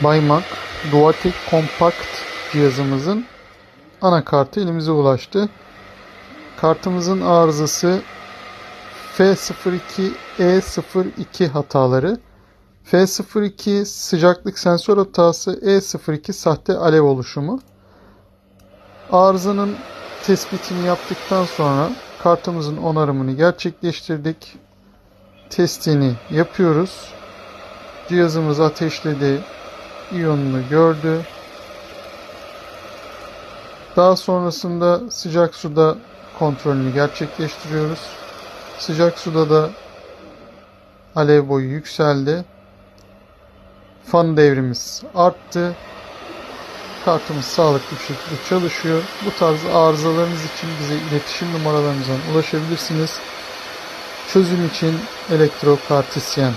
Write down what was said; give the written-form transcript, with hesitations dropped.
Baymak Duatek Compact cihazımızın anakartı elimize ulaştı. Kartımızın arızası F02E02 hataları. F02 sıcaklık sensör hatası, E02 sahte alev oluşumu. Arızanın tespitini yaptıktan sonra kartımızın onarımını gerçekleştirdik. Testini yapıyoruz. Cihazımız ateşledi, iyonunu gördü. Daha sonrasında sıcak suda kontrolünü gerçekleştiriyoruz. Sıcak suda da alev boyu yükseldi. Fan devrimiz arttı. Kartımız sağlıklı bir şekilde çalışıyor. Bu tarz arızalarınız için bize iletişim numaralarımızdan ulaşabilirsiniz. Çözüm için elektrokartisyen.